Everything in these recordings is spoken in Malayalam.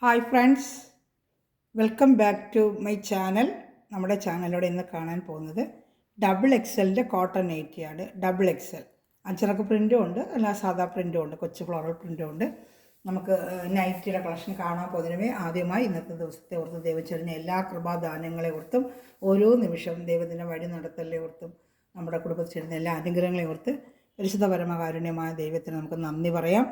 Hi friends, welcome back to my channel. നമ്മുടെ ചാനലിലൂടെ ഇന്ന് കാണാൻ പോകുന്നത് ഡബിൾ എക്സലിൻ്റെ കോട്ടൺ നൈറ്റിയാണ്. ഡബിൾ എക്സൽ അച്ചടക്ക പ്രിൻറ്റും ഉണ്ട്, അല്ല സാധാ പ്രിൻറ്റും ഉണ്ട്, കൊച്ചു ഫ്ലോറൽ പ്രിൻറ്റും ഉണ്ട്. നമുക്ക് നൈറ്റിയുടെ കളക്ഷൻ കാണാൻ പോകുന്നതിനുമേ ആദ്യമായി ഇന്നത്തെ ദിവസത്തെ ഓർത്ത് ദൈവച്ചൊരിഞ്ഞ എല്ലാ കൃപാദാനങ്ങളെ ഓർത്തും ഓരോ നിമിഷവും ദൈവത്തിൻ്റെ വഴി നടത്തലെ ഓർത്തും നമ്മുടെ കുടുംബത്തിൽ ചെല്ലുന്ന എല്ലാ അനുഗ്രഹങ്ങളെ ഓർത്ത് പരിശുദ്ധ പരമകാരുണ്യമായ ദൈവത്തിന് നമുക്ക് നന്ദി പറയാം.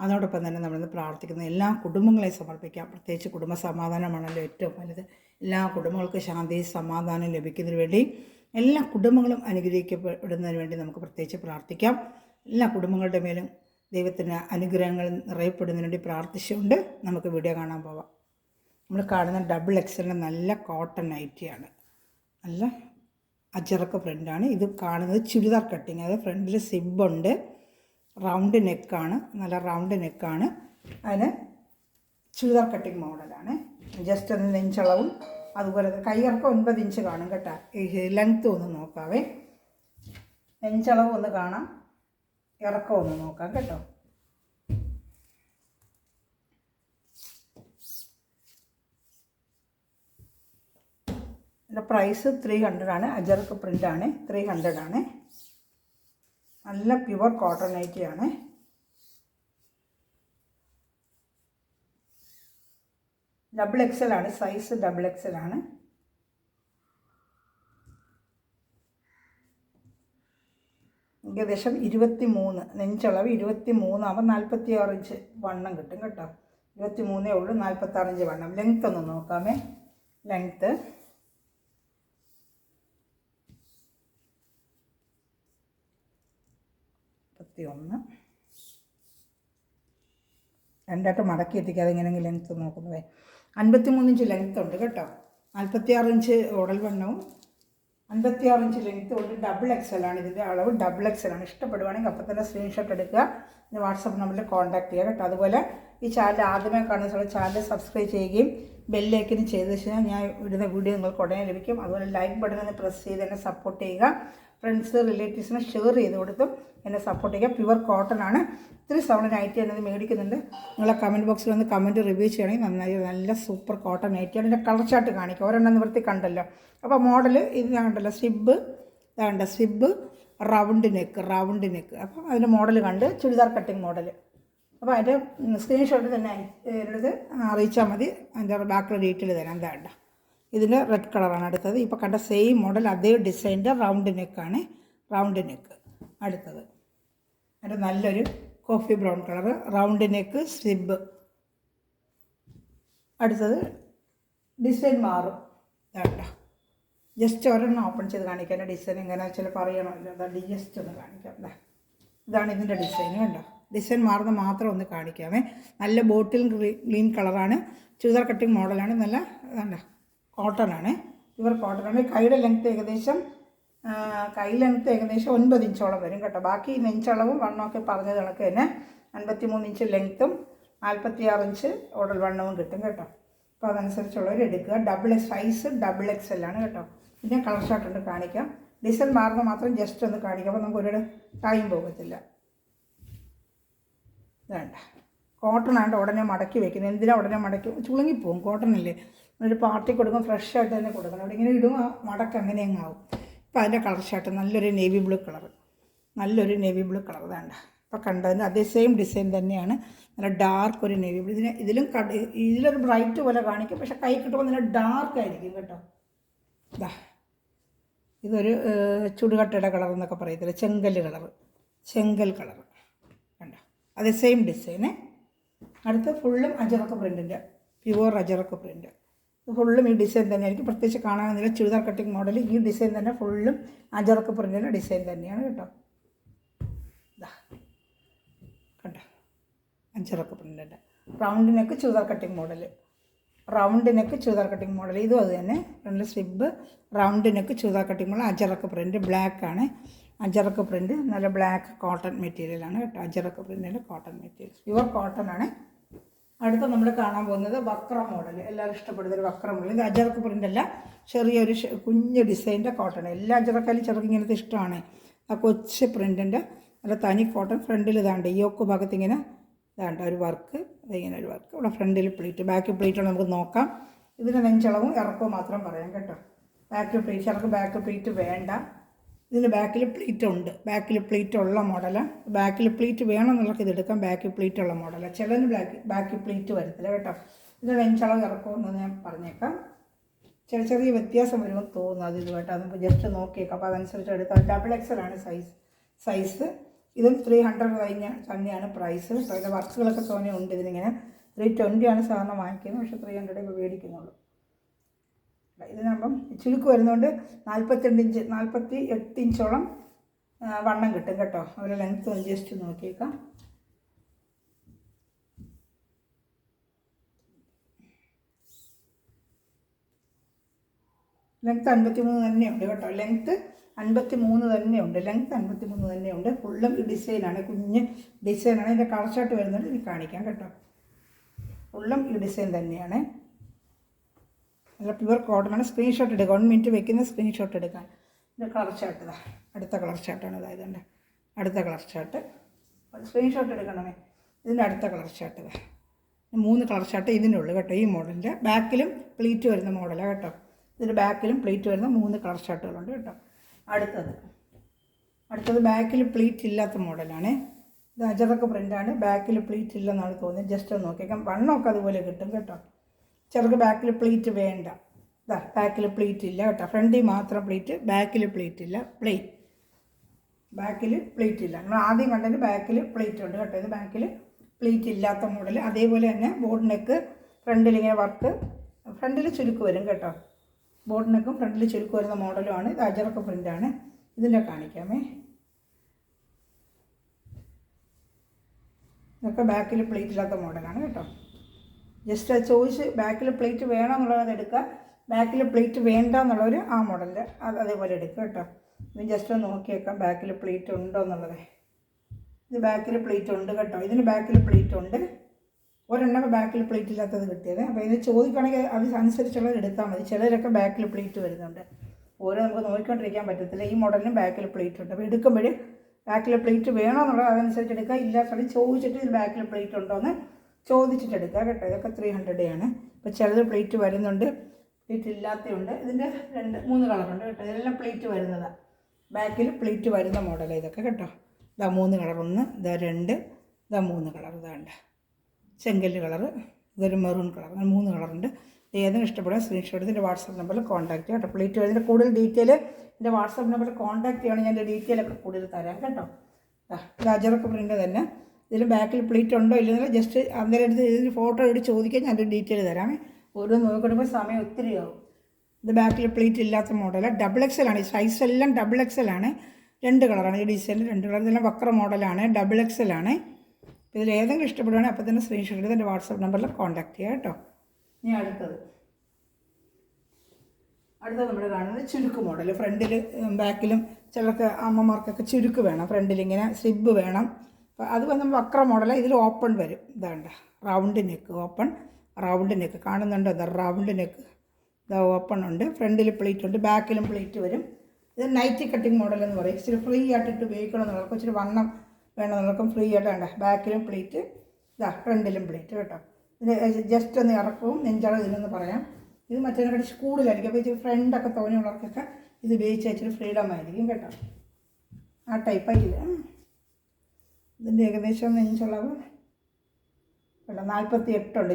അതോടൊപ്പം തന്നെ നമ്മളിന്ന് പ്രാർത്ഥിക്കുന്ന എല്ലാ കുടുംബങ്ങളെ സമർപ്പിക്കാം. പ്രത്യേകിച്ച് കുടുംബ സമാധാനമാണല്ലോ ഏറ്റവും വലുത്. എല്ലാ കുടുംബങ്ങൾക്കും ശാന്തി സമാധാനം ലഭിക്കുന്നതിന് വേണ്ടി, എല്ലാ കുടുംബങ്ങളും അനുഗ്രഹിക്കപ്പെടുന്നതിന് വേണ്ടി നമുക്ക് പ്രത്യേകിച്ച് പ്രാർത്ഥിക്കാം. എല്ലാ കുടുംബങ്ങളുടെ മേലും ദൈവത്തിൻ്റെ അനുഗ്രഹങ്ങൾ നിറയപ്പെടുന്നതിന് വേണ്ടി പ്രാർത്ഥിച്ചുകൊണ്ട് നമുക്ക് വീഡിയോ കാണാൻ പോവാം. നമ്മൾ കാണുന്ന ഡബിൾ എക്സലിൻ്റെ നല്ല കോട്ടൺ നൈറ്റിയാണ്. നല്ല അജറക്ക പ്രിൻ്റാണ്. ഇത് കാണുന്നത് ചുരിദാർ കട്ടിങ്, അതായത് ഫ്രണ്ടിൽ സിബുണ്ട്, റൗണ്ട് നെക്കാണ്, നല്ല റൗണ്ട് നെക്കാണ്. അതിന് ചുരിദാർ കട്ടിങ് മോഡലാണ്. ജസ്റ്റ് ഒന്ന് നെഞ്ചളവും അതുപോലെ കൈയിറക്കം 9 ഇഞ്ച് കാണും കേട്ടോ. ലെങ്ത്ത് ഒന്ന് നോക്കാവേ, നെഞ്ചളവ് ഒന്ന് കാണാം, ഇറക്കം ഒന്ന് നോക്കാം കേട്ടോ. ഇതിൻ്റെ പ്രൈസ് 300 ആണ്. അജറക്ക് പ്രിൻ്റാണ്, 300 ആണ്. നല്ല പ്യുവർ കോട്ടൺ നൈറ്റിയാണ്. ഡബിൾ എക്സൽ ആണ്, സൈസ് ഡബിൾ എക്സൽ ആണ്. ഏകദേശം 23 നെഞ്ചളവ് 23 ആകുമ്പോൾ 46 ഇഞ്ച് വണ്ണം കിട്ടും കേട്ടോ. 23 ഉള്ളൂ, 46 ഇഞ്ച് വണ്ണം. ലെങ്ത്ത് ഒന്ന് നോക്കാമേ. ലെങ്ത്ത് 51. രണ്ടായിട്ട് മടക്കി എത്തിക്കാതെ ഇങ്ങനെയെങ്കിൽ ലെങ്ത്ത് നോക്കുന്നത് 53 ഇഞ്ച് ലെങ്ത്ത് ഉണ്ട് കേട്ടോ. 46 ഇഞ്ച് ഓടൽ വണ്ണവും 56 ഇഞ്ച് ലെങ്ത്ത് കൊണ്ട് ഡബിൾ എക്സലാണ്. ഇതിൻ്റെ അളവ് ഡബിൾ എക്സലാണ്. ഇഷ്ടപ്പെടുവാണെങ്കിൽ അപ്പോൾ തന്നെ സ്ക്രീൻഷോട്ട് എടുക്കുക, പിന്നെ വാട്സപ്പ് നമ്പറിൽ കോൺടാക്ട് ചെയ്യുക കേട്ടോ. അതുപോലെ ഈ ചാനൽ ആദ്യമേ കാണുന്ന ചാനൽ സബ്സ്ക്രൈബ് ചെയ്യുകയും ബെല്ലൈക്കനും ചെയ്ത് വെച്ചാൽ ഞാൻ ഇടുന്ന വീഡിയോ നിങ്ങൾക്ക് ഉടനെ ലഭിക്കും. അതുപോലെ ലൈക്ക് ബട്ടൺ ഒന്ന് പ്രസ് ചെയ്ത് എന്നെ സപ്പോർട്ട് ചെയ്യുക. ഫ്രണ്ട്സ് റിലേറ്റീവ്സിനെ ഷെയർ ചെയ്ത് കൊടുത്തും എന്നെ സപ്പോർട്ട് ചെയ്യുക. പ്യുവർ കോട്ടൺ ആണ്. 3 നൈറ്റി എന്നത് മേടിക്കുന്നുണ്ട്. നിങ്ങളെ കമൻറ്റ് ബോക്സിൽ വന്ന് കമൻറ്റ് റിവ്യൂ ചെയ്യണമെങ്കിൽ നന്നായി. നല്ല സൂപ്പർ കോട്ടൺ നൈറ്റിയാണ്. ഇതിൻ്റെ കളർ ചാർട്ട് കാണിക്കുക. ഒരെണ്ണം നിവർത്തി കണ്ടല്ലോ. അപ്പോൾ മോഡൽ ഇത് കണ്ടല്ലോ, സിബ് ഇതാണ്ട, സിബ് റൗണ്ട് നെക്ക്. അപ്പോൾ അതിൻ്റെ മോഡൽ കണ്ട് ചുരിദാർ കട്ടിങ് മോഡൽ. അപ്പോൾ അതിൻ്റെ സ്ക്രീൻഷോട്ട് തന്നെ എടുത്ത് അറിയിച്ചാൽ മതി. അതിൻ്റെ ബാക്കിയുള്ള ഡീറ്റെയിൽ തരാം. എന്താ ഇതിൻ്റെ റെഡ് കളറാണ് അടുത്തത്. ഇപ്പോൾ കണ്ട സെയിം മോഡൽ അതേ ഡിസൈൻ്റെ റൗണ്ട് നെക്കാണ്. റൗണ്ട് നെക്ക് അടുത്തത്. അതിൻ്റെ നല്ലൊരു coffee brown colour, round neck, സ്ലിബ്. അടുത്തത് ഡിസൈൻ മാറും. വേണ്ട, ജസ്റ്റ് ഒരെണ്ണം ഓപ്പൺ ചെയ്ത് കാണിക്കാൻ. ഡിസൈൻ എങ്ങനെയാ ചിലപ്പോൾ അറിയണമല്ലോ. അതാ ജസ്റ്റ് ഒന്ന് കാണിക്കാം. ഇതാണ് ഇതിൻ്റെ ഡിസൈൻ. കണ്ടോ, ഡിസൈൻ മാറുന്ന മാത്രം ഒന്ന് കാണിക്കാമേ. നല്ല ബോട്ടിൽ ഗ്രീൻ കളറാണ്. ചുരിദാർ കട്ടിങ് മോഡലാണ്. നല്ല വേണ്ട കോട്ടൺ ആണ്, പ്യുവർ കോട്ടൺ ആണ്. കൈയുടെ ലെങ്ത്ത് ഏകദേശം 9 ഇഞ്ചോളം വരും കേട്ടോ. ബാക്കി നെഞ്ചളവും വണ്ണമൊക്കെ പറഞ്ഞത് കണക്ക് തന്നെ 53 ഇഞ്ച് ലെങ്ത്തും 46 ഇഞ്ച് ഓടൽ വണ്ണവും കിട്ടും കേട്ടോ. അപ്പോൾ അതനുസരിച്ചുള്ളവർ എടുക്കുക. സൈസ് ഡബിൾ എക്സൽ ആണ് കേട്ടോ. പിന്നെ കളർ ഷാർട്ട് ഉണ്ട്, കാണിക്കാം. ഡിസൈൻ മാറുന്ന മാത്രം ജസ്റ്റ് ഒന്ന് കാണിക്കാം. അപ്പോൾ നമുക്ക് ഒരുപാട് ടൈം പോകത്തില്ല. വേണ്ട, കോട്ടൺ ആണ്ട് ഉടനെ മടക്കി വെക്കുന്നത്. എന്തിനാ ഉടനെ മടക്കി? ചുളുങ്ങിപ്പോവും. കോട്ടൺ അല്ലേ, ഒരു പാർട്ടി കൊടുക്കും, ഫ്രഷ് ആയിട്ട് തന്നെ കൊടുക്കണം. അവിടെ ഇങ്ങനെ ഇടും, മടക്ക് അങ്ങനെ അങ്ങ് ആവും. ഇപ്പോൾ അതിൻ്റെ കളർ ഷർട്ട് നല്ലൊരു നേവി ബ്ലൂ കളർ, വേണ്ട. ഇപ്പോൾ കണ്ടതിന് അതേ സെയിം ഡിസൈൻ തന്നെയാണ്. നല്ല ഡാർക്ക് ഒരു നേവി ബ്ലൂ. ഇതിലൊരു ബ്രൈറ്റ് പോലെ കാണിക്കും, പക്ഷേ കൈ കിട്ടുമ്പോൾ നല്ല ഡാർക്ക് ആയിരിക്കും കേട്ടോ. ഇതൊരു ചുടുകട്ടയുടെ കളർ എന്നൊക്കെ പറയത്തില്ല, ചെങ്കൽ കളർ കണ്ടോ. അതേ സെയിം ഡിസൈന്. അടുത്ത് ഫുള്ളും അജറക്ക പ്രിൻറ്റിൻ്റെ, പ്യുവർ അജറക്ക പ്രിൻറ്റ്. ഫുള്ളും ഈ ഡിസൈൻ തന്നെയായിരിക്കും. പ്രത്യേകിച്ച് കാണാമെന്നില്ല. ചുരിദാർ കട്ടിങ് മോഡൽ ഈ ഡിസൈൻ തന്നെ, ഫുള്ളും അജറക്ക പ്രിൻറ്റിൻ്റെ ഡിസൈൻ തന്നെയാണ് കേട്ടോ. കണ്ടോ, അജറക്ക പ്രിൻറ്റിൻ്റെ round neck churidar cutting model, ഇതും അത് തന്നെ. രണ്ട് സ്ലിബ്, round neck, churidar cutting model, Ajrakh print, ബ്ലാക്കാണ്. അജറക്ക പ്രിൻറ്റ് നല്ല ബ്ലാക്ക് കോട്ടൺ മെറ്റീരിയലാണ് കേട്ടോ. അജറക്ക പ്രിൻറ്റിൻ്റെ കോട്ടൺ മെറ്റീരിയൽ, പ്യുവർ കോട്ടൺ ആണ്. അടുത്ത നമ്മൾ കാണാൻ പോകുന്നത് വക്ര മോഡൽ. എല്ലാവരും ഇഷ്ടപ്പെടുന്നൊരു വക്ര മോഡൽ. ഇത് അജറക്ക പ്രിൻ്റല്ല, ചെറിയൊരു കുഞ്ഞ് ഡിസൈൻ്റെ കോട്ടൺ. എല്ലാ അജറക്കാലും ചെറുക്ക് ഇങ്ങനത്തെ ഇഷ്ടമാണ്. ആ കൊച്ചു പ്രിൻറ്റിൻ്റെ നല്ല തനി കോട്ടൺ. ഫ്രണ്ടിൽ ഇതാണ്ട് യോക്ക് ഭാഗത്ത് ഇങ്ങനെ ഇതാണ്ട ഒരു വർക്ക്, ഇതിങ്ങനെ ഒരു വർക്ക്. ഇവിടെ ഫ്രണ്ടിൽ പ്ലീറ്റ്, ബാക്ക് പ്ലീറ്റ് നമുക്ക് നോക്കാം. ഇതിൻ്റെ നെഞ്ചളവും ഇറക്കവും മാത്രം പറയാം കേട്ടോ. ബാക്ക് പ്ലീറ്റ്, ചിലർക്ക് ബാക്ക് പ്ലീറ്റ് വേണ്ട. ഇതിന് ബാക്കിൽ പ്ലീറ്റ് ഉണ്ട്, ബാക്കിൽ പ്ലീറ്റ് ഉള്ള മോഡലാണ്. ബാക്കിൽ പ്ലീറ്റ് വേണമെന്നുള്ളവർക്ക് ഇതെടുക്കാം, ബാക്ക് പ്ലീറ്റ് ഉള്ള മോഡലാണ്. ചിലന് ബാക്ക് പ്ലീറ്റ് വരത്തില്ല കേട്ടോ. ഇതിൻ്റെ നെഞ്ചളവ് ഇറക്കുമെന്ന് ഞാൻ പറഞ്ഞേക്കാം. ചെറിയ വ്യത്യാസം വരുമെന്ന് തോന്നുന്നു. അത് ഇതുമായിട്ട് നമുക്ക് ജസ്റ്റ് നോക്കിയേക്കാം. അപ്പോൾ അതനുസരിച്ച് എടുക്കാം. XXL ആണ് സൈസ്. ഇതും 300 തന്നെയാണ് പ്രൈസ്. അപ്പോൾ ഇതിൻ്റെ വർക്കുകളൊക്കെ തോനെ ഉണ്ട്. ഇതിനിങ്ങനെ 320 ആണ് സാധാരണ വാങ്ങിക്കുന്നത്, പക്ഷേ 300 ഇപ്പോൾ മേടിക്കുന്നുള്ളൂ. ഇതിനാകുമ്പം ചുരുക്ക് വരുന്നതുകൊണ്ട് 48 ഇഞ്ചോളം വണ്ണം കിട്ടും കേട്ടോ. ഒരു ലെങ്ത്ത് ഒന്ന് ജസ്റ്റ് നോക്കിയേക്കാം. ലെങ്ത്ത് 53 തന്നെയുണ്ട് കേട്ടോ. ലെങ്ത്ത് 53 തന്നെയുണ്ട്. ഫുള്ളും ഈ ഡിസൈനാണ്, കുഞ്ഞ് ഡിസൈനാണ്. ഇതിൻ്റെ കളർ ഷർട്ട് വരുന്നുണ്ട്, ഇത് കാണിക്കാം കേട്ടോ. ഫുള്ളും ഈ ഡിസൈൻ തന്നെയാണ്. നല്ല പ്യുവർ കോട്ടനാണ്. സ്ക്രീൻഷോട്ട് എടുക്കുക, 1 മിനിറ്റ് വെക്കുന്ന സ്ക്രീൻഷോട്ട് എടുക്കാൻ. ഇതിൻ്റെ കളർ ഷർട്ട് ഇതാ, അടുത്ത കളർ ഷർട്ടാണ്. ഇതായതുകൊണ്ട് അടുത്ത കളർ ഷർട്ട് സ്ക്രീൻഷോട്ട് എടുക്കണമേ. ഇതിൻ്റെ അടുത്ത കളർ ഷർട്ട് ഇതാ. 3 കളർ ഷർട്ട് ഇതിനുള്ളൂ കേട്ടോ. ഈ മോഡലിൻ്റെ ബാക്കിലും പ്ലീറ്റ് വരുന്ന മോഡലാണ് കേട്ടോ. ഇതിൻ്റെ ബാക്കിലും പ്ലീറ്റ് വരുന്ന 3 കളർ ഷർട്ടുകളുണ്ട് കേട്ടോ. അടുത്തത് ബാക്കിൽ പ്ലീറ്റ് ഇല്ലാത്ത മോഡലാണ്. ഇത് അജറക്ക് പ്രിൻ്റാണ്. ബാക്കിൽ പ്ലീറ്റ് ഇല്ലെന്നാണ് തോന്നിയത്. ജസ്റ്റ് ഒന്ന് നോക്കിയേക്കാം. വണ്ണമൊക്കെ അതുപോലെ കിട്ടും കേട്ടോ. ചിലർക്ക് ബാക്കിൽ പ്ലീറ്റ് വേണ്ട. ഇതാ ബാക്കിൽ പ്ലീറ്റ് ഇല്ല കേട്ടോ. ഫ്രണ്ടിൽ മാത്രം പ്ലീറ്റ്, ബാക്കിൽ പ്ലീറ്റ് ഇല്ല. ബാക്കിൽ പ്ലീറ്റ് ഇല്ല. നമ്മൾ ആദ്യം കണ്ടതിന് ബാക്കിൽ പ്ലീറ്റ് ഉണ്ട് കേട്ടോ. ഇത് ബാക്കിൽ പ്ലീറ്റ് ഇല്ലാത്ത മോഡൽ. അതേപോലെ തന്നെ ബോർഡ് നെക്ക് ഫ്രണ്ടിലിങ്ങനെ വർക്ക്, ഫ്രണ്ടിൽ ചുരുക്ക് വരും കേട്ടോ. ബോർഡ് നെക്കും ഫ്രണ്ടിൽ ചുരുക്ക് വരുന്ന മോഡലുമാണ്. ഇത് അജറക്ക് പ്രിൻ്റാണ്. ഇതിൻ്റെ കാണിക്കാമേ. ഇതൊക്കെ ബാക്കിൽ പ്ലീറ്റ് ഇല്ലാത്ത മോഡലാണ് കേട്ടോ. ജസ്റ്റ് ചോദിച്ച് ബാക്കിൽ പ്ലേറ്റ് വേണം എന്നുള്ളത് എടുക്കുക. ബാക്കിൽ പ്ലേറ്റ് വേണ്ട എന്നുള്ളവർ ആ മോഡലിൽ അതേപോലെ എടുക്കുക കേട്ടോ. ഇത് ജസ്റ്റ് ഒന്ന് നോക്കിയേക്കാം ബാക്കിൽ പ്ലേറ്റ് ഉണ്ടോ എന്നുള്ളത്. ഇത് ബാക്കിൽ പ്ലേറ്റ് ഉണ്ട് കേട്ടോ. ഇതിന് ബാക്കിൽ പ്ലേറ്റ് ഉണ്ട്. ഒരെണ്ണം ബാക്കിൽ പ്ലേറ്റ് ഇല്ലാത്തത് കിട്ടിയത്. അപ്പോൾ ഇത് ചോദിക്കുകയാണെങ്കിൽ അതനുസരിച്ചുള്ളത് എടുത്താൽ മതി. ചിലരൊക്കെ ബാക്കിൽ പ്ലേറ്റ് വരുന്നുണ്ട്. ഓരോ നമുക്ക് നോക്കിക്കൊണ്ടിരിക്കാൻ പറ്റത്തില്ല. ഈ മോഡലിനും ബാക്കിൽ പ്ലേറ്റ് ഉണ്ട്. അപ്പോൾ എടുക്കുമ്പോൾ ബാക്കിൽ പ്ലേറ്റ് വേണോ എന്നുള്ളത് അതനുസരിച്ച് എടുക്കുക. ഇല്ലാത്തത് ചോദിച്ചിട്ട് ഇത് ബാക്കിൽ പ്ലേറ്റ് ഉണ്ടോ എന്ന് ചോദിച്ചിട്ടെടുക്കുക കേട്ടോ. ഇതൊക്കെ 300 ആണ്. ഇപ്പോൾ ചിലത് പ്ലേറ്റ് വരുന്നുണ്ട്, പ്ലേറ്റ് ഇല്ലാത്തതുണ്ട്. ഇതിൻ്റെ 3 കളറുണ്ട് കേട്ടോ. ഇതെല്ലാം പ്ലേറ്റ് വരുന്നതാണ്. ബാക്കിൽ പ്ലേറ്റ് വരുന്ന മോഡലാണ് ഇതൊക്കെ കേട്ടോ. ഇതാ 3 കളർ, 1, ഇതാ 2, ഇതാ 3 കളർ. ഇതാണ്ട് ചെങ്കല്ല് കളറ്, ഇതൊരു മെറൂൺ കളർ. അങ്ങനെ 3 കളറുണ്ട്. ഏതെങ്കിലും ഇഷ്ടപ്പെടാൻ സ്ക്രീൻഷോട്ട് ഇതിൻ്റെ വാട്സാപ്പ് നമ്പറിൽ കോൺടാക്ട് ചെയ്യാം കേട്ടോ. പ്ലേറ്റ് വരുന്നതിൻ്റെ കൂടുതൽ ഡീറ്റെയിൽ എൻ്റെ വാട്സാപ്പ് നമ്പറിൽ കോൺടാക്ട് ചെയ്യുകയാണെങ്കിൽ ഞാൻ എൻ്റെ ഡീറ്റെയിലൊക്കെ കൂടുതൽ തരാം കേട്ടോ. ഇത് അജറക്ക് പ്രിൻ്റ് തന്നെ. ഇതിൽ ബാക്കിൽ പ്ലേറ്റ് ഉണ്ടോ ഇല്ലെന്നില്ല ജസ്റ്റ് അന്നേരം എടുത്ത് ഇതിന് ഫോട്ടോ എടുത്ത് ചോദിക്കാൻ ഞാൻ ഡീറ്റെയിൽ തരാമേ. ഓരോ നോക്കിക്കൊടുമ്പോൾ സമയം ഒത്തിരി ആവും. ഇത് ബാക്കിൽ പ്ലേറ്റ് ഇല്ലാത്ത മോഡലാണ്. XXL ആണ്. ഈ സൈസ് എല്ലാം XXL ആണ്. 2 കളറാണ് ഈ ഡിസൈനിൽ. 2 കളർ. ഇതെല്ലാം വക്ര മോഡലാണ്. XXL ആണ്. ഇതിൽ ഏതെങ്കിലും ഇഷ്ടപ്പെടുകയാണെങ്കിൽ അപ്പോൾ തന്നെ സ്ക്രീൻഷോട്ട് എടുത്ത് എൻ്റെ വാട്സാപ്പ് നമ്പറിൽ കോൺടാക്ട് ചെയ്യുക കേട്ടോ. ഇനി അടുത്തത് നമ്മൾ കാണുന്നത് ചുരുക്ക് മോഡൽ. ഫ്രണ്ടിൽ ബാക്കിലും ചിലർക്ക് അമ്മമാർക്കൊക്കെ ചുരുക്ക് വേണം. ഫ്രണ്ടിലിങ്ങനെ സ്ലിബ് വേണം. അപ്പോൾ അത് വന്ന് വക്ര മോഡലാണ്. ഇതിൽ ഓപ്പൺ വരും. ഇതാണ്ട round neck, open round neck കാണുന്നുണ്ടോ? ഇതാ റൗണ്ട് നെക്ക്, ഇതാ ഓപ്പൺ ഉണ്ട്. ഫ്രണ്ടിൽ പ്ലേറ്റ് ഉണ്ട്, ബാക്കിലും പ്ലേറ്റ് വരും. ഇത് നൈറ്റി കട്ടിങ് മോഡൽ എന്ന് പറയും. ഇച്ചിരി ഫ്രീ ആയിട്ടിട്ട് ഉപയോഗിക്കണം എന്നുള്ളവർക്ക്, ഇച്ചിരി വണ്ണം വേണമെന്നുള്ളവർക്കും ഫ്രീ ആയിട്ട് വേണ്ട. ബാക്കിലും പ്ലേറ്റ്, ഇതാ ഫ്രണ്ടിലും പ്ലേറ്റ് കേട്ടോ. ഇത് ജസ്റ്റ് ഒന്ന് ഇറക്കവും നെഞ്ചളവും ഇതിനൊന്ന് പറയാം. ഇത് മറ്റേ കൂടുതലായിരിക്കും. അപ്പോൾ ഇച്ചിരി ഫ്രണ്ടൊക്കെ തോന്നിയുള്ളവർക്കൊക്കെ ഇത് ഉപയോഗിച്ച് ഇച്ചിരി ഫ്രീഡം ആയിരിക്കും കേട്ടോ. ആ ടൈപ്പായിട്ടില്ല. ഇതിൻ്റെ ഏകദേശം നെഞ്ചളവ് 48 ഉണ്ട്.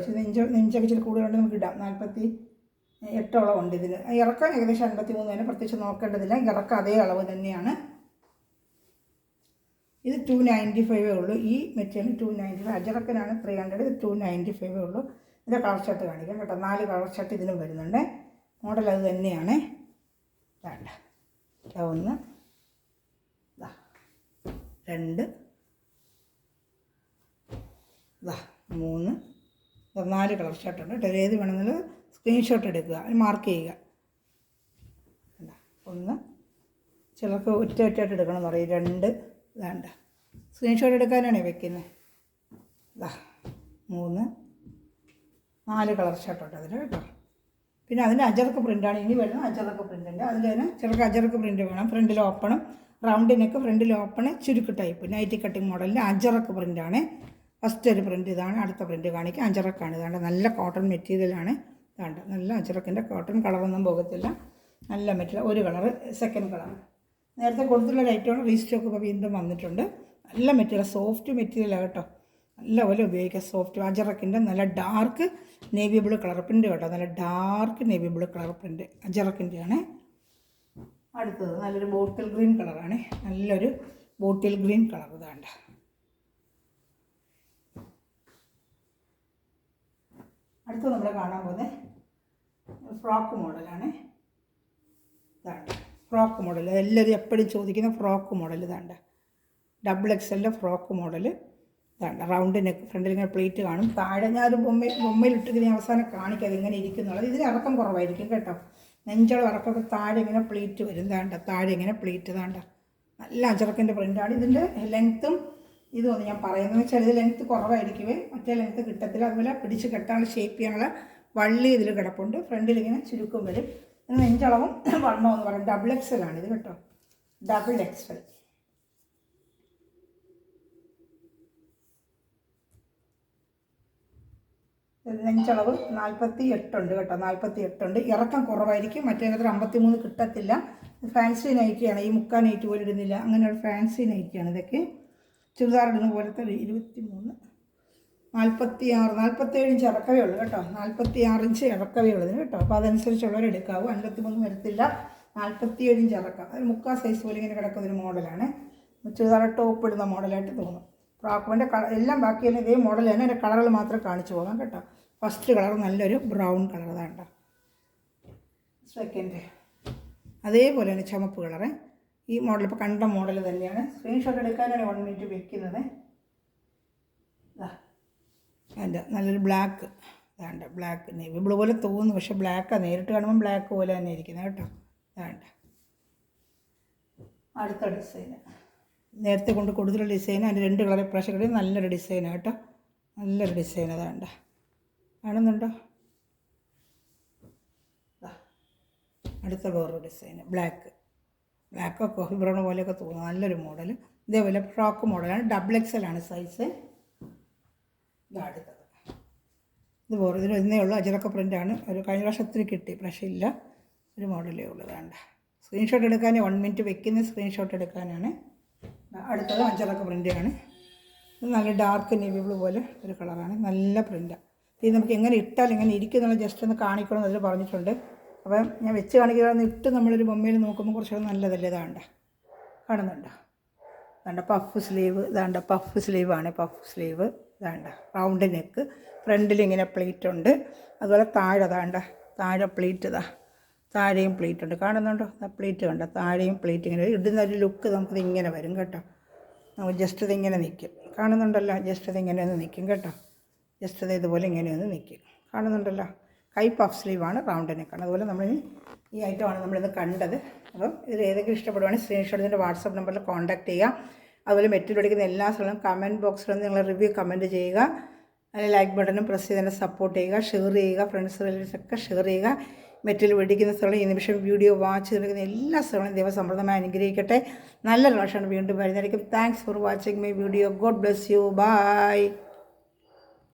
നെഞ്ചൊക്കെ ഇച്ചിരി കൂടുതലുണ്ട്, നമുക്ക് ഇടാം. 48 ഉണ്ട് ഇതിന്. ഇറക്കം ഏകദേശം 53 തന്നെ, പ്രത്യേകിച്ച് നോക്കേണ്ടതില്ല. ഇറക്കം അതേ അളവ് തന്നെയാണ്. ഇത് 295 ഉള്ളൂ. ഈ മെറ്റീരിയൽ 295. അജറക്കനാണ് 300. ഇത് 295 ഉള്ളൂ. ഇതിൻ്റെ കളർ ഷർട്ട് കാണിക്കാം കേട്ടോ. 4 കളർ ഷർട്ട് ഇതിനും വരുന്നുണ്ട്. മോഡൽ അത് തന്നെയാണ്. വേണ്ട 1, 2, 3, 4 കളർ ഷർട്ടുണ്ട് കേട്ടോ. ഏത് വേണമെങ്കിലും സ്ക്രീൻഷോട്ട് എടുക്കുക, മാർക്ക് ചെയ്യുക. 1, ചിലർക്ക് ഒറ്റയായിട്ട് എടുക്കണമെന്ന് പറയും. 2, വേണ്ട സ്ക്രീൻഷോട്ട് എടുക്കാനാണ് വെക്കുന്നത്. 3, 4 കളർ ഷർട്ടുണ്ട് അതിൽ കേട്ടോ. പിന്നെ അതിന് അജറക്ക് പ്രിൻ്റാണ് ഇനി വരുന്നത്. അജറക്ക് പ്രിൻ്റുണ്ട്. അതിൽ തന്നെ ചിലർക്ക് അജറക്ക് പ്രിൻ്റ് വേണം. ഫ്രണ്ടിൽ ഓപ്പണും റൗണ്ട് നെക്ക്, ഫ്രണ്ടിൽ ഓപ്പണ് ചുരുക്ക് ടൈപ്പ് നൈറ്റി കട്ടിങ് മോഡലിൻ്റെ അജറക്ക് പ്രിൻ്റാണ്. ഫസ്റ്റ് ഒരു പ്രിൻ്റ് ഇതാണ്. അടുത്ത പ്രിൻ്റ് കാണിക്കുക. അജറക്കാണ്. ഇതാണ്ട് നല്ല കോട്ടൺ മെറ്റീരിയലാണ്. ഇതാണ്ട് നല്ല അജറക്കിൻ്റെ കോട്ടൺ, കളറൊന്നും പോകത്തില്ല. നല്ല മെറ്റീരിയൽ. ഒരു കളറ്, സെക്കൻഡ് കളർ. നേരത്തെ കൊടുത്തുള്ള ഐറ്റമാണ് റീസ്റ്റോക്ക് ഇപ്പോൾ വീണ്ടും വന്നിട്ടുണ്ട്. നല്ല മെറ്റീരിയൽ, സോഫ്റ്റ് മെറ്റീരിയലാണ് കേട്ടോ. നല്ലപോലെ ഉപയോഗിക്കാം. സോഫ്റ്റ് അജറക്കിൻ്റെ നല്ല dark navy blue colour print കേട്ടോ. നല്ല dark navy blue colour print അജറക്കിൻ്റെയാണ്. അടുത്തത് നല്ലൊരു ബോട്ടിൽ ഗ്രീൻ കളറാണ്. നല്ലൊരു ബോട്ടിൽ ഗ്രീൻ കളർ. ഇതാണ്ട് അടുത്തത് നമ്മൾ കാണാൻ പോകുന്നത് ഫ്രോക്ക് മോഡലാണ്. ഇതാണ്ട് ഫ്രോക്ക് മോഡൽ, എല്ലാവരും എപ്പോഴും ചോദിക്കുന്ന ഫ്രോക്ക് മോഡൽ. ഇതാണ്ട് XXL ഫ്രോക്ക് മോഡൽ. ഇതാണ്ട് റൗണ്ട് നെക്ക്, ഫ്രണ്ടിൽ ഇങ്ങനെ പ്ലേറ്റ് കാണും. താഴെ ഞാനൊരു ബൊമ്മയിലിട്ട് ഇങ്ങനെ അവസാനം കാണിക്കാതെ ഇങ്ങനെ ഇരിക്കുന്നുള്ളത്. ഇതിന് ഇറക്കം കുറവായിരിക്കും കേട്ടോ. നെഞ്ചോളം ഇറക്കമൊക്കെ താഴെ ഇങ്ങനെ പ്ലേറ്റ് വരും. ഇതാണ്ട താഴെ ഇങ്ങനെ പ്ലേറ്റ്. ഇതാണ്ട നല്ല അജറക്കിൻ്റെ പ്രിൻ്റാണ്. ഇതിൻ്റെ ലെങ്ത്തും ഇതൊന്നും ഞാൻ പറയുന്നത് വെച്ചാൽ ഇത് ലെങ്ത്ത് കുറവായിരിക്കുമേ, മറ്റേ ലെങ്ത്ത് കിട്ടത്തില്ല. അതുപോലെ പിടിച്ച് കെട്ടാനുള്ള ഷേപ്പ് ചെയ്യാനുള്ള വള്ളി ഇതിൽ കിടപ്പുണ്ട്. ഫ്രണ്ടിൽ ഇങ്ങനെ ചുരുക്കം വരും. നെഞ്ചളവും വണ്ണം എന്ന് പറയും. XXL ആണ് ഇത് കേട്ടോ. XXL. നെഞ്ചളവ് 48 ഉണ്ട് കേട്ടോ. 48 ഉണ്ട്. ഇറക്കം കുറവായിരിക്കും. മറ്റേ 53 കിട്ടത്തില്ല. ഫാൻസി നൈറ്റിയാണ്. ഈ മുക്കാ നൈറ്റ് പോലും ഇടുന്നില്ല. അങ്ങനെ ഒരു ഫാൻസി നൈറ്റിയാണ് ഇതൊക്കെ. ചുരിദാർ ഇടുന്ന പോലത്തെ 23, 46, 47 ഇഞ്ച് ഇറക്കവേ ഉള്ളൂ കേട്ടോ. 46 ഇഞ്ച് ഇറക്കവേ ഉള്ളതിന് കേട്ടോ. അപ്പോൾ അതനുസരിച്ചുള്ളവർ എടുക്കാവൂ. 53 വരത്തില്ല. 47 ഇഞ്ച് ഇറക്കാം. അത് മുക്കാൽ സൈസ് പോലെ ഇങ്ങനെ കിടക്കുന്നൊരു മോഡലാണ്. ചുരിദാർ ടോപ്പ് ഇടുന്ന മോഡലായിട്ട് തോന്നും. ഫ്രോക്കിൻ്റെ എല്ലാം ബാക്കിയെല്ലാം ഇതേ മോഡൽ തന്നെ. അതിൻ്റെ കളറുകൾ മാത്രം കാണിച്ചു പോകാം കേട്ടോ. ഫസ്റ്റ് കളർ നല്ലൊരു ബ്രൗൺ കളർ. അതാണ്ട സെക്കൻഡ് അതേപോലെ തന്നെ ചുമപ്പ് കളറ്. ഈ മോഡൽ ഇപ്പോൾ കണ്ട മോഡൽ തന്നെയാണ്. സ്ക്രീൻഷോട്ട് എടുക്കാനാണ് 1 മിനിറ്റ് വെക്കുന്നത്. അതിൻ്റെ നല്ലൊരു ബ്ലാക്ക്. അതാണ്ട് ബ്ലാക്ക് നേവി ബ്ലൂ പോലെ തോന്നുന്നു, പക്ഷേ ബ്ലാക്കാണ്. നേരിട്ട് കാണുമ്പോൾ ബ്ലാക്ക് പോലെ തന്നെ ഇരിക്കുന്നത് കേട്ടോ. അതാണ്ട് അടുത്ത ഡിസൈന് നേരത്തെ കൊണ്ട് കൊടുത്തിട്ടുള്ള ഡിസൈൻ. അതിൻ്റെ 2 കളർ ഇപ്രാവശ്യം കിട്ടി. നല്ലൊരു ഡിസൈനാണ് കേട്ടോ. നല്ലൊരു ഡിസൈൻ. അതാണ്ട കാണുന്നുണ്ടോ? അടുത്ത വേറൊരു ഡിസൈന് ബ്ലാക്ക് കോഫി ബ്രൗൺ പോലെയൊക്കെ തോന്നുന്നു. നല്ലൊരു മോഡൽ. ഇതേപോലെ ഫ്രോക്ക് മോഡലാണ്. XXL ആണ് സൈസ്. അടുത്തത് ഇത് വേറെ ഇതിന് ഇന്നേ ഉള്ളൂ. അജറക്ക പ്രിൻ്റാണ്. ഒരു കഴിഞ്ഞ വർഷത്തിൽ കിട്ടി, പക്ഷേ ഇല്ല. ഒരു മോഡലേ ഉള്ളൂ. വേണ്ട സ്ക്രീൻഷോട്ട് എടുക്കാൻ 1 മിനിറ്റ് വെക്കുന്ന സ്ക്രീൻഷോട്ട് എടുക്കാനാണ്. അടുത്തത് അജറക്ക പ്രിൻ്റാണ്. ഇത് നല്ല ഡാർക്ക് നേവി ബ്ലൂ പോലെ ഒരു കളറാണ്. നല്ല പ്രിൻ്റാണ്. ഇത് നമുക്ക് എങ്ങനെ ഇട്ടാൽ എങ്ങനെ ഇരിക്കും എന്നുള്ള ജസ്റ്റ് ഒന്ന് കാണിക്കണമെന്ന് അതിൽ പറഞ്ഞിട്ടുണ്ട്. അപ്പം ഞാൻ വെച്ച് കാണിക്കുകയാണെന്ന് ഇട്ട് നമ്മളൊരു ബൊമ്മയിൽ നോക്കുമ്പോൾ കുറച്ചുകൂടെ നല്ലതല്ലേ. ഇതാണ്ട കാണുന്നുണ്ടോ? ഇതാണ്ട പഫ് സ്ലീവ്. ഇതാണ്ട പഫ് സ്ലീവാണ്. Puff sleeve. ഇതാണ്ട റൗണ്ട് നെക്ക്. ഫ്രണ്ടിൽ ഇങ്ങനെ പ്ലേറ്റ് ഉണ്ട്. അതുപോലെ താഴെ അതാണ്ട താഴെ പ്ലേറ്റ്. താഴെയും പ്ലേറ്റ് ഉണ്ട്. കാണുന്നുണ്ടോ? പ്ലേറ്റ് കണ്ടോ? താഴെയും പ്ലേറ്റ് ഇങ്ങനെ ഇടുന്ന ഒരു ലുക്ക് നമുക്കിത് ഇങ്ങനെ വരും കേട്ടോ. നമുക്ക് ജസ്റ്റ് ഇതിങ്ങനെ നിൽക്കും. കാണുന്നുണ്ടല്ലോ? ജസ്റ്റ് ഇതിങ്ങനെ ഒന്ന് നിൽക്കും കേട്ടോ. ജസ്റ്റ് ഇത് ഇതുപോലെ ഇങ്ങനെ ഒന്ന് നിൽക്കും. കാണുന്നുണ്ടല്ലോ? കൈ പഫ് സ്ലീവാണ്. റൗണ്ട് നെക്കാണ്. അതുപോലെ നമ്മൾ ഈ ഐറ്റമാണ് നമ്മളിത് കണ്ടത്. അപ്പം ഇതിൽ ഏതെങ്കിലും ഇഷ്ടപ്പെടുവാണെങ്കിൽ സ്ക്രീൻഷോട്ട് ഇതിൻ്റെ വാട്സാപ്പ് നമ്പറിൽ കോൺടാക്ട് ചെയ്യുക. അതുപോലെ മെറ്റീരിയൽ എടുക്കുന്ന എല്ലാ സ്ഥലവും കമൻറ്റ് ബോക്സിൽ നിങ്ങൾ റിവ്യൂ കമൻറ്റ് ചെയ്യുക. അതിൽ ലൈക്ക് ബട്ടണും പ്രസ് ചെയ്ത് തന്നെ സപ്പോർട്ട് ചെയ്യുക. ഷെയർ ചെയ്യുക. ഫ്രണ്ട്സ് റിലേറ്റീവ്സൊക്കെ ഷെയർ ചെയ്യുക. മെറ്റീരിയൽ മേടിക്കുന്ന സ്ഥലം ഈ നിമിഷം വീഡിയോ വാച്ച് ചെയ്തിരിക്കുന്ന എല്ലാ സ്ഥലങ്ങളും ദൈവസമൃദ്ധമായി അനുഗ്രഹിക്കട്ടെ. നല്ല കളക്ഷനാണ് വീണ്ടും വരുന്നതായിരിക്കും. Thanks for watching my video. God bless you. By.